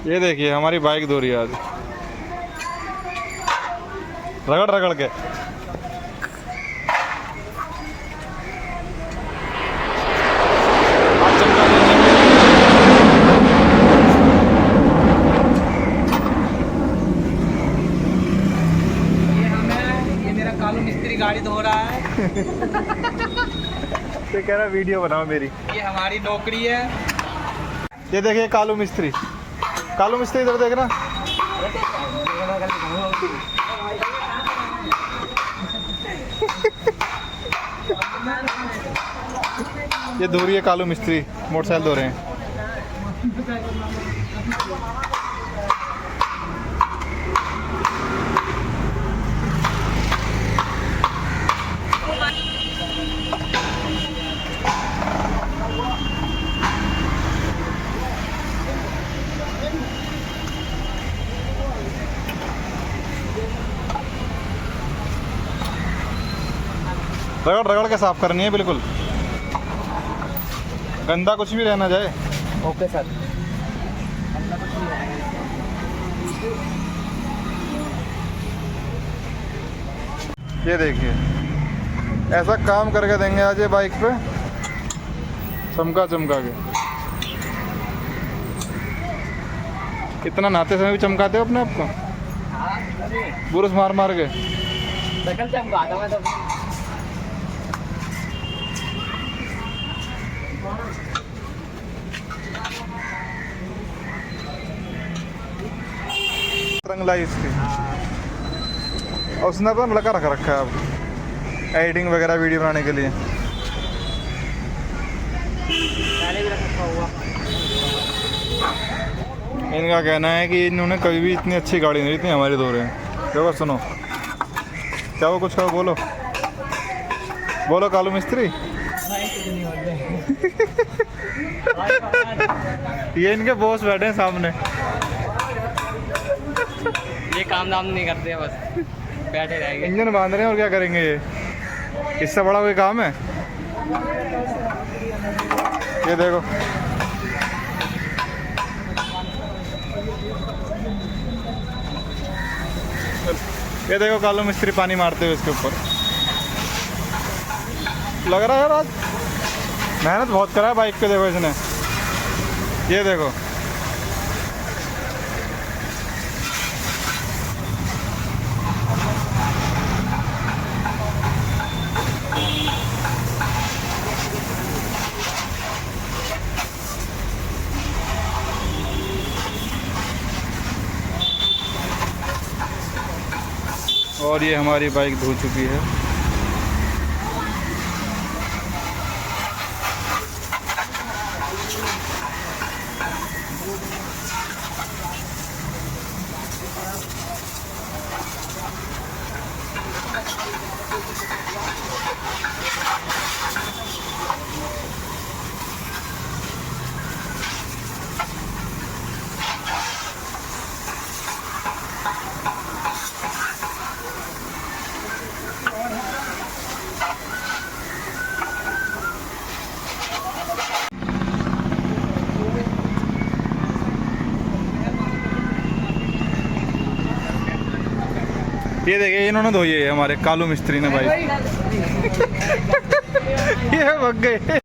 ये देखिए हमारी बाइक धो रही है आज, रगड़ रगड़ के। ये मेरा कालू मिस्त्री गाड़ी धो रहा है। तो कह रहा वीडियो बनाओ मेरी। ये हमारी नौकरी है। ये देखिए कालू मिस्त्री, कालू मिस्त्री इधर देखना। ये धो रही है कालू मिस्त्री, मोटरसाइकिल धो रहे हैं। रगड़ रगड़ के साफ करनी है बिल्कुल, गंदा कुछ भी रहना जाए। Okay sir. ये देखिए ऐसा काम करके देंगे आज ये बाइक पे, चमका चमका के। कितना नहाते समय भी चमकाते हो अपने आप को, बुरश मार मार के। साइकिल चमकाता मैं तो। रंग लाई इसकी, और उसने अपना लड़का रख रखा है अब एडिटिंग वगैरह वीडियो बनाने के लिए। पहले भी रखा हुआ। इनका कहना है कि इन्होंने कभी भी इतनी अच्छी गाड़ी नहीं, इतनी हमारी धो रहे हैं। देखो सुनो क्या वो कुछ कहो, बोलो बोलो कालू मिस्त्री। ये इनके बॉस बैठे हैं सामने, ये काम दाम नहीं करते हैं, बस बैठे रहेंगे। इंजन बांध रहे हैं और क्या करेंगे ये, इससे बड़ा कोई काम है? ये देखो ये देखो कालू मिस्त्री पानी मारते हुए इसके ऊपर। लग रहा है यार आज मेहनत बहुत करा है बाइक पे। देखो इसने, ये देखो और ये हमारी बाइक धो चुकी है। ये देखिए इन्होंने धोई है हमारे कालू मिस्त्री ने बाइक। ये भग गए।